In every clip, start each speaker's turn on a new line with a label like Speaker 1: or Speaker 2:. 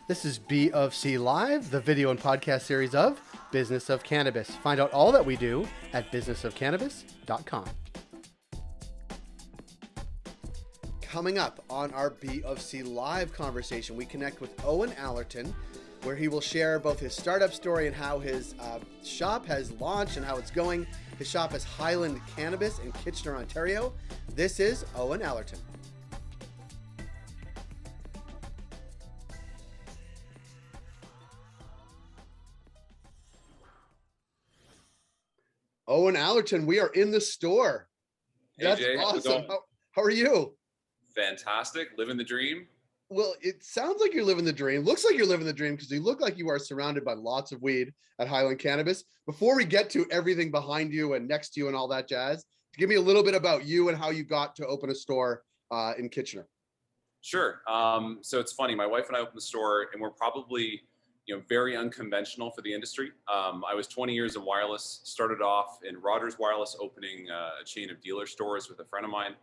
Speaker 1: This is BofC Live, the video and podcast series of Business of Cannabis. Find out all that we do at businessofcannabis.com. Coming up on our BofC Live conversation, we connect with Owen Allerton, where he will share both his startup story and how his shop has launched and how it's going. His shop is Highland Cannabis in Kitchener, Ontario. This is Owen Allerton. Owen Allerton, we are in the store.
Speaker 2: Hey,
Speaker 1: That's
Speaker 2: Jay,
Speaker 1: awesome. How are you?
Speaker 2: Fantastic. Living the dream.
Speaker 1: Well, it sounds like you're living the dream. Looks like you're living the dream because you look like you are surrounded by lots of weed at Highland Cannabis. Before we get to everything behind you and next to you and all that jazz, give me a little bit about you and how you got to open a store in Kitchener.
Speaker 2: Sure. So it's funny. My wife and I opened the store, and we're probably, very unconventional for the industry. I was 20 years in wireless. Started off in Rogers Wireless, opening a chain of dealer stores with a friend of mine.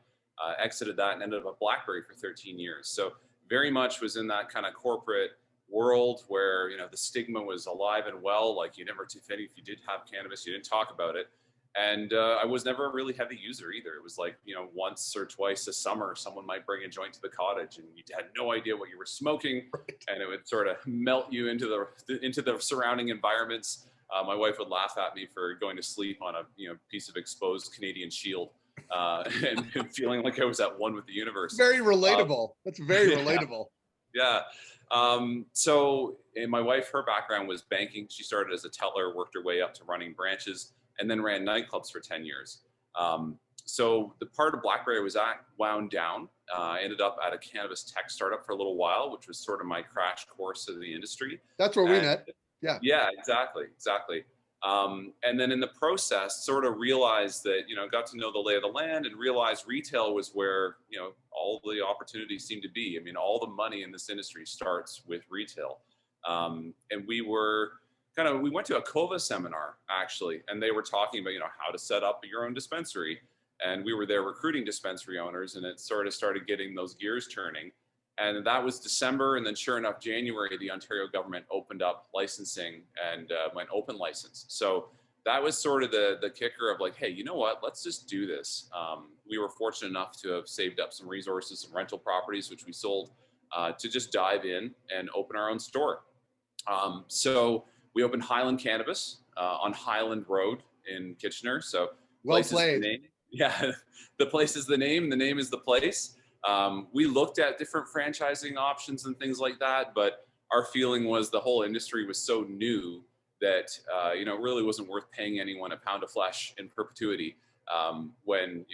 Speaker 2: Exited that and ended up at BlackBerry for 13 years. So very much was in that kind of corporate world where, the stigma was alive and well. Like if you did have cannabis, you didn't talk about it. And I was never a really heavy user either. It was like, once or twice a summer, someone might bring a joint to the cottage and you had no idea what you were smoking. Right. And it would sort of melt you into the surrounding environments. My wife would laugh at me for going to sleep on a piece of exposed Canadian shield and feeling like I was at one with the universe.
Speaker 1: Very relatable. That's very relatable.
Speaker 2: Yeah. So my wife, her background was banking. She started as a teller, worked her way up to running branches, and then ran nightclubs for 10 years. So the part of BlackBerry was wound down. I ended up at a cannabis tech startup for a little while, which was sort of my crash course of the industry.
Speaker 1: That's where we met. Yeah.
Speaker 2: Yeah, exactly. And then in the process, sort of realized that, got to know the lay of the land and realized retail was where, all the opportunities seem to be. I mean, all the money in this industry starts with retail. And we went to a COVA seminar actually, and they were talking about, how to set up your own dispensary. And we were there recruiting dispensary owners, and it sort of started getting those gears turning. And that was December. And then sure enough, January, the Ontario government opened up licensing and went open license. So that was sort of the kicker of like, hey, you know what, let's just do this. We were fortunate enough to have saved up some resources, some rental properties, which we sold to just dive in and open our own store. So we opened Highland Cannabis on Highland Road in Kitchener. So
Speaker 1: well played.
Speaker 2: Yeah, the place is the name is the place. We looked at different franchising options and things like that, but our feeling was the whole industry was so new that, it really wasn't worth paying anyone a pound of flesh in perpetuity when,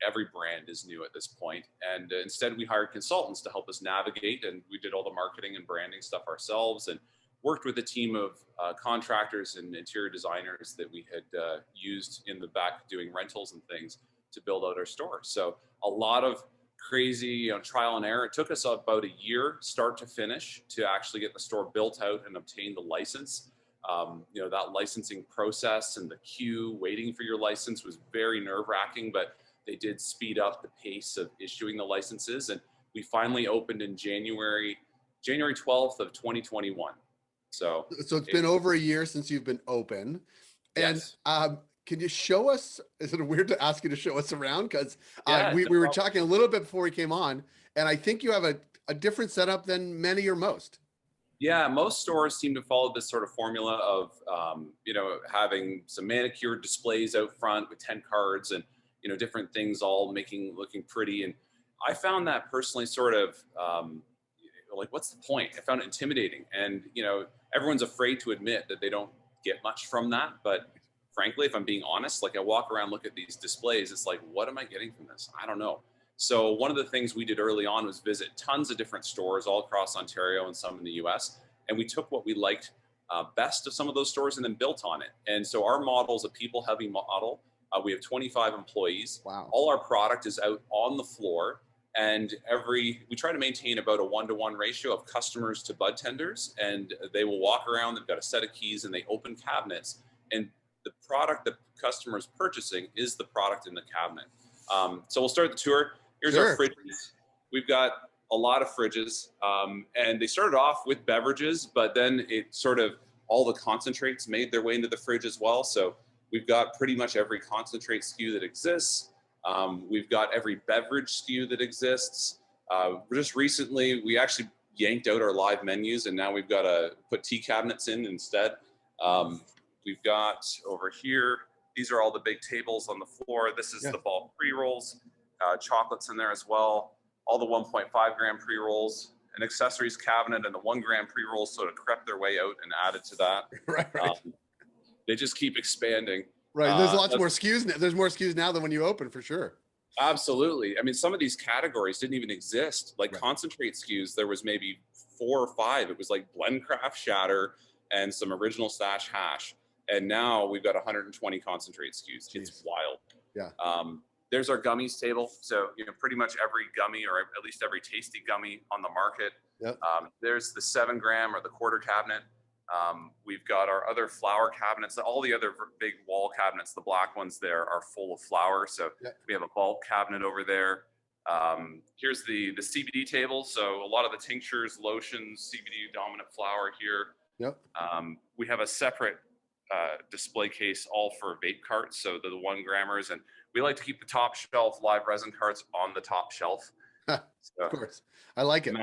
Speaker 2: every brand is new at this point. And instead we hired consultants to help us navigate, and we did all the marketing and branding stuff ourselves and worked with a team of contractors and interior designers that we had used in the back doing rentals and things to build out our store. So a lot of crazy trial and error. It took us about a year start to finish to actually get the store built out and obtain the license. That licensing process and the queue waiting for your license was very nerve-wracking, but they did speed up the pace of issuing the licenses. And we finally opened in January 12th of 2021. So
Speaker 1: it's been over a year since you've been open. And
Speaker 2: yes.
Speaker 1: Can you show us, is it weird to ask you to show us around? Because we were talking a little bit before we came on, and I think you have a different setup than many or most.
Speaker 2: Yeah, most stores seem to follow this sort of formula of, having some manicured displays out front with 10 cards and, different things all looking pretty. And I found that personally sort of like, what's the point? I found it intimidating. And, everyone's afraid to admit that they don't get much from that. But frankly, if I'm being honest, like I walk around, look at these displays, it's like, what am I getting from this? I don't know. So one of the things we did early on was visit tons of different stores all across Ontario and some in the US. And we took what we liked best of some of those stores and then built on it. And so our model is a people-heavy model. We have 25 employees.
Speaker 1: Wow.
Speaker 2: All our product is out on the floor. And we try to maintain about a 1-to-1 ratio of customers to bud tenders. And they will walk around, they've got a set of keys, and they open cabinets. And the product the customer is purchasing is the product in the cabinet. So we'll start the tour. Here's our fridges. We've got a lot of fridges, and they started off with beverages, but then it sort of, all the concentrates made their way into the fridge as well. So we've got pretty much every concentrate SKU that exists. We've got every beverage SKU that exists. Just recently, we actually yanked out our live menus, and now we've got to put tea cabinets in instead. We've got over here, these are all the big tables on the floor. This is the bulk pre-rolls, chocolates in there as well, all the 1.5 gram pre-rolls, an accessories cabinet, and the 1 gram pre-rolls sort of crept their way out and added to that.
Speaker 1: Right.
Speaker 2: They just keep expanding.
Speaker 1: Right. There's lots more SKUs now. There's more SKUs now than when you open, for sure.
Speaker 2: Absolutely. I mean, some of these categories didn't even exist. Like concentrate SKUs, there was maybe 4 or 5. It was like blend, craft, shatter, and some original stash hash. And now we've got 120 concentrate SKUs. Jeez. It's wild. Yeah. There's our gummies table. So, pretty much every gummy, or at least every tasty gummy on the market. Yep. There's the 7 gram or the quarter cabinet. We've got our other flower cabinets. All the other big wall cabinets, the black ones there, are full of flower. So we have a bulk cabinet over there. Here's the CBD table. So a lot of the tinctures, lotions, CBD dominant flower here. Yep. We have a separate display case all for vape carts. So the 1 grammers, and we like to keep the top shelf live resin carts on the top shelf. So,
Speaker 1: of course. I like it.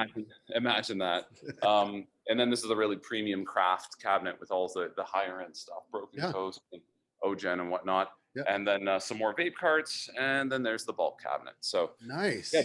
Speaker 2: Imagine that. And then this is a really premium craft cabinet with all the higher end stuff, Broken Coast and Ogen and whatnot. Yep. And then some more vape carts, and then there's the bulk cabinet. So
Speaker 1: nice.
Speaker 2: Yeah,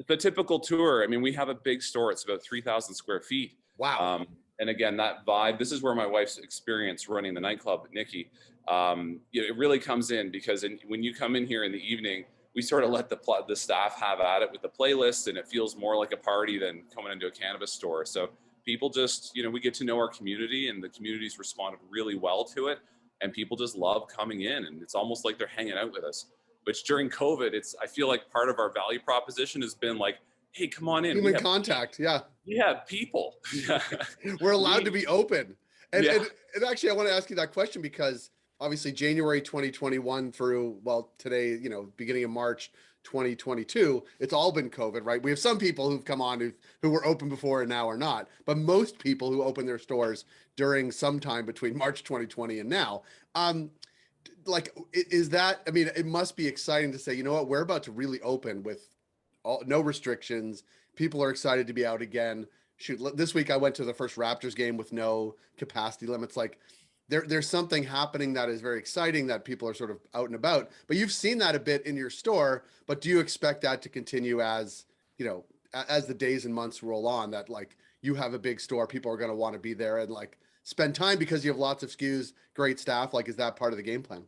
Speaker 2: the typical tour. I mean, we have a big store. It's about 3,000 square feet.
Speaker 1: Wow.
Speaker 2: And again, that vibe, this is where my wife's experience running the nightclub, Nikki, it really comes in, because when you come in here in the evening, we sort of let the staff have at it with the playlist, and it feels more like a party than coming into a cannabis store. So people just, we get to know our community, and the community's responded really well to it. And people just love coming in, and it's almost like they're hanging out with us, which during COVID, I feel like part of our value proposition has been like, hey, come on in.
Speaker 1: Human contact. Yeah.
Speaker 2: We have people.
Speaker 1: We're allowed to be open. And actually, I want to ask you that question, because obviously January 2021 through, today, beginning of March 2022, it's all been COVID, right? We have some people who've come on who were open before and now are not, but most people who open their stores during some time between March 2020 and now, is that, I mean, it must be exciting to say, you know what, we're about to really open with no restrictions. People are excited to be out again. Shoot, this week I went to the first Raptors game with no capacity limits. Like there's something happening that is very exciting, that people are sort of out and about, but you've seen that a bit in your store. But do you expect that to continue as the days and months roll on, that like you have a big store, people are going to want to be there and like spend time because you have lots of SKUs, great staff? Like, is that part of the game plan?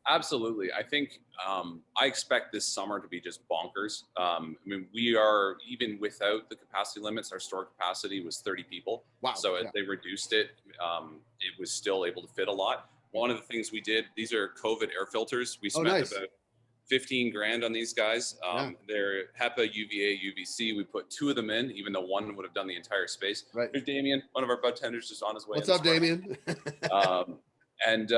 Speaker 2: Absolutely. I think I expect this summer to be just bonkers. I mean, we are, even without the capacity limits, our store capacity was 30 people. Wow. So as they reduced it, it was still able to fit a lot. One of the things we did, these are COVID air filters. We spent about 15 grand on these guys. They're HEPA, UVA, UVC. We put 2 of them in, even though 1 would have done the entire space. Right. There's Damien, one of our budtenders, just on his way.
Speaker 1: What's up, Damien?
Speaker 2: And,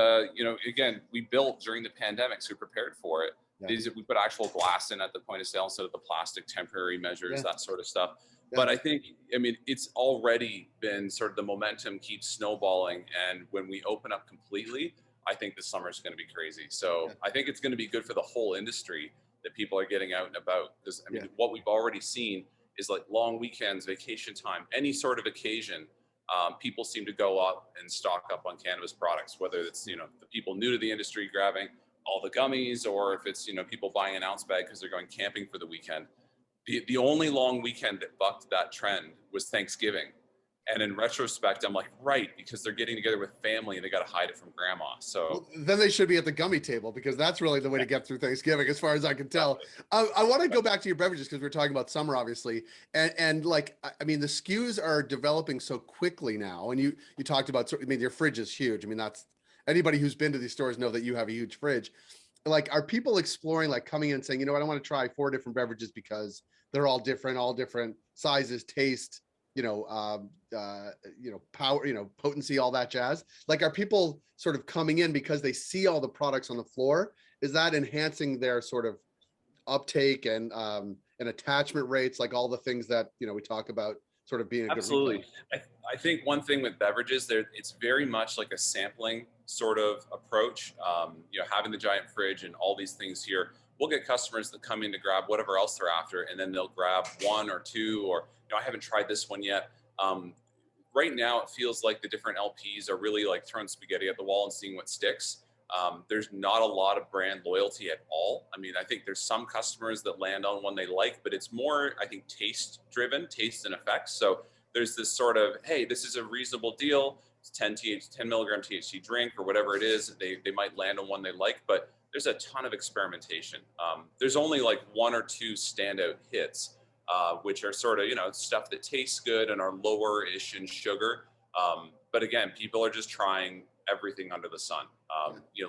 Speaker 2: again, we built during the pandemic, so we prepared for it. Yeah. We put actual glass in at the point of sale instead of the plastic temporary measures, that sort of stuff. Yeah. But I think, it's already been sort of, the momentum keeps snowballing. And when we open up completely, I think the summer is going to be crazy. So I think it's going to be good for the whole industry that people are getting out and about. Because, what we've already seen is like long weekends, vacation time, any sort of occasion. People seem to go up and stock up on cannabis products, whether it's, the people new to the industry grabbing all the gummies, or if it's, people buying an ounce bag because they're going camping for the weekend. The only long weekend that bucked that trend was Thanksgiving. And in retrospect, I'm like, right, because they're getting together with family and they got to hide it from grandma. So
Speaker 1: then they should be at the gummy table, because that's really the way to get through Thanksgiving, as far as I can tell. I want to go back to your beverages, because we're talking about summer, obviously. And like, the SKUs are developing so quickly now. And you talked about, your fridge is huge. That's, anybody who's been to these stores know that you have a huge fridge. Like, are people exploring, like coming in and saying, I want to try 4 different beverages because they're all different sizes, taste, power, potency, all that jazz? Like, are people sort of coming in because they see all the products on the floor? Is that enhancing their sort of uptake and and attachment rates, like all the things that, we talk about sort of being a
Speaker 2: Absolutely.
Speaker 1: good retailer?
Speaker 2: I think one thing with beverages, there it's very much like a sampling sort of approach. Having the giant fridge and all these things here, we'll get customers that come in to grab whatever else they're after, and then they'll grab one or two, or I haven't tried this one yet. Right now, it feels like the different LPs are really like throwing spaghetti at the wall and seeing what sticks. There's not a lot of brand loyalty at all. I mean, I think there's some customers that land on one they like, but it's more, I think, taste driven, taste and effects. So there's this sort of, hey, this is a reasonable deal. It's 10 milligram THC drink or whatever it is. They might land on one they like, but there's a ton of experimentation. There's only like one or two standout hits, which are sort of, stuff that tastes good and are lower-ish in sugar. But again, people are just trying everything under the sun.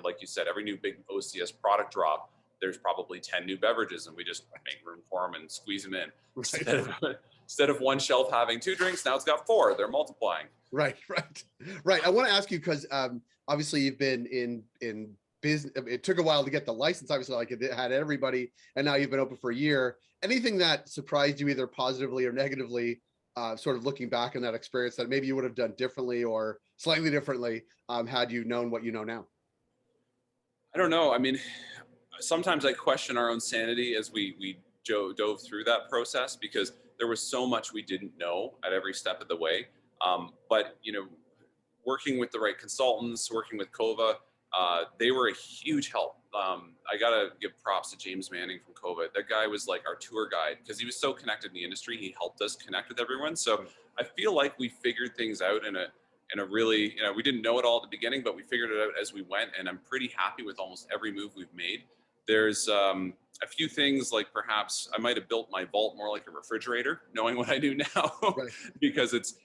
Speaker 2: Like you said, every new big OCS product drop, there's probably 10 new beverages, and we just make room for them and squeeze them in. Instead of one shelf having 2 drinks, now it's got 4. They're multiplying.
Speaker 1: Right. I want to ask you, because obviously you've been in business. It took a while to get the license, obviously, like it had everybody, and now you've been open for a year. Anything that surprised you, either positively or negatively, sort of looking back on that experience, that maybe you would have done differently or slightly differently had you known what you know now?
Speaker 2: I don't know. I mean, sometimes I question our own sanity as we dove through that process, because there was so much we didn't know at every step of the way. But working with the right consultants, working with Kova, they were a huge help. I gotta give props to James Manning from Kova. That guy was like our tour guide, because he was so connected in the industry. He helped us connect with everyone. So I feel like we figured things out in a really, we didn't know it all at the beginning, but we figured it out as we went. And I'm pretty happy with almost every move we've made. There's a few things, like perhaps I might have built my vault more like a refrigerator, knowing what I do now, right. Because it's,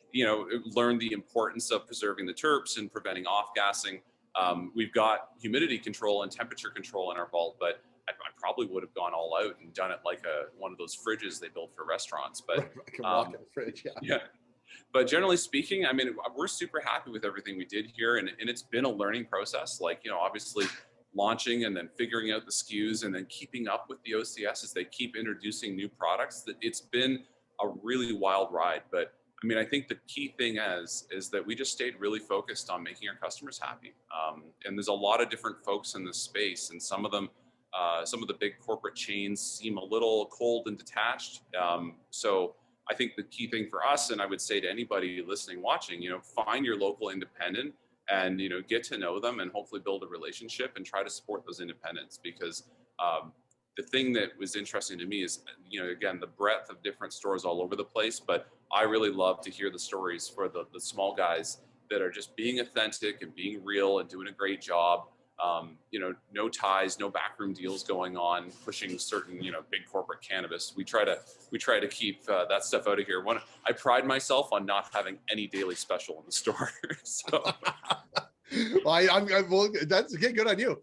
Speaker 2: learned the importance of preserving the terps and preventing off-gassing. We've got humidity control and temperature control in our vault, but I probably would have gone all out and done it like one of those fridges they build for restaurants. But
Speaker 1: I can walk in a fridge,
Speaker 2: yeah. But generally speaking, I mean, we're super happy with everything we did here, and it's been a learning process. Like, obviously launching and then figuring out the SKUs and then keeping up with the OCS as they keep introducing new products. That it's been a really wild ride. But I mean, I think the key thing is that we just stayed really focused on making our customers happy. And there's a lot of different folks in this space, and some of them, some of the big corporate chains seem a little cold and detached. So I think the key thing for us, and I would say to anybody listening, watching, find your local independent and, get to know them and hopefully build a relationship and try to support those independents. Because the thing that was interesting to me is, again, the breadth of different stores all over the place, but I really love to hear the stories for the small guys that are just being authentic and being real and doing a great job. No ties, no backroom deals going on, pushing certain, big corporate cannabis. We try to keep that stuff out of here. I pride myself on not having any daily special in the store. So,
Speaker 1: well, that's a good idea.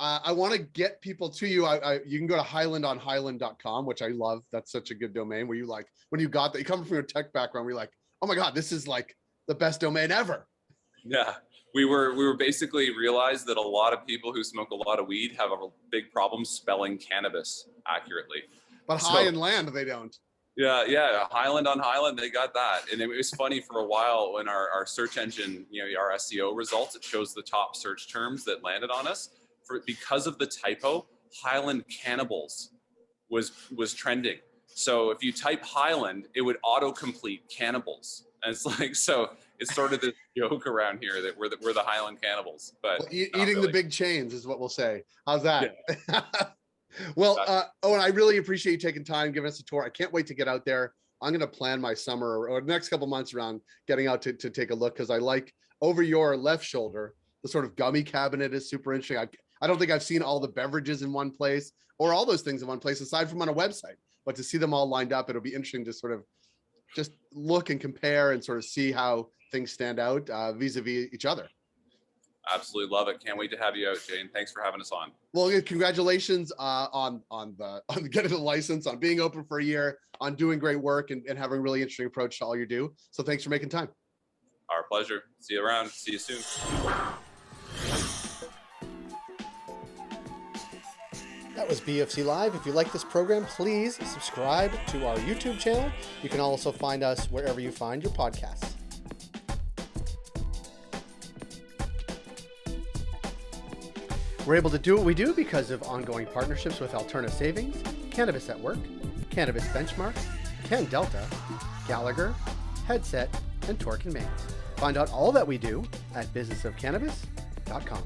Speaker 1: I want to get people to you. You can go to highland.com, which I love. That's such a good domain. Where you like, when you got that, you come from your tech background, we're like, oh my God, this is like the best domain ever.
Speaker 2: Yeah. We were basically realized that a lot of people who smoke a lot of weed have a big problem spelling cannabis accurately.
Speaker 1: But Highland land, they don't.
Speaker 2: Yeah. Highland on Highland, they got that. And it was funny for a while when our search engine, our SEO results, it shows the top search terms that landed on us. Because of the typo, Highland Cannabis was trending. So if you type Highland, it would autocomplete cannibals. And it's like, so it's sort of this joke around here that we're the Highland Cannibals. But
Speaker 1: well, eating really. The big chains is what we'll say. How's that? Yeah. Well, Owen, I really appreciate you taking time, giving us a tour. I can't wait to get out there. I'm going to plan my summer or the next couple months around getting out to take a look, because I like over your left shoulder, the sort of gummy cabinet is super interesting. I don't think I've seen all the beverages in one place or all those things in one place, aside from on a website. But to see them all lined up, it'll be interesting to sort of just look and compare and sort of see how things stand out vis-a-vis each other.
Speaker 2: Absolutely love it. Can't wait to have you out, Jane. Thanks for having us on.
Speaker 1: Well, congratulations on getting the license, on being open for a year, on doing great work and having a really interesting approach to all you do. So thanks for making time.
Speaker 2: Our pleasure. See you around. See you soon.
Speaker 1: That was BofC Live. If you like this program, please subscribe to our YouTube channel. You can also find us wherever you find your podcasts. We're able to do what we do because of ongoing partnerships with Alterna Savings, Cannabis at Work, Cannabis Benchmark, Ken Delta, Gallagher, Headset, and Torque & Mains. Find out all that we do at businessofcannabis.com.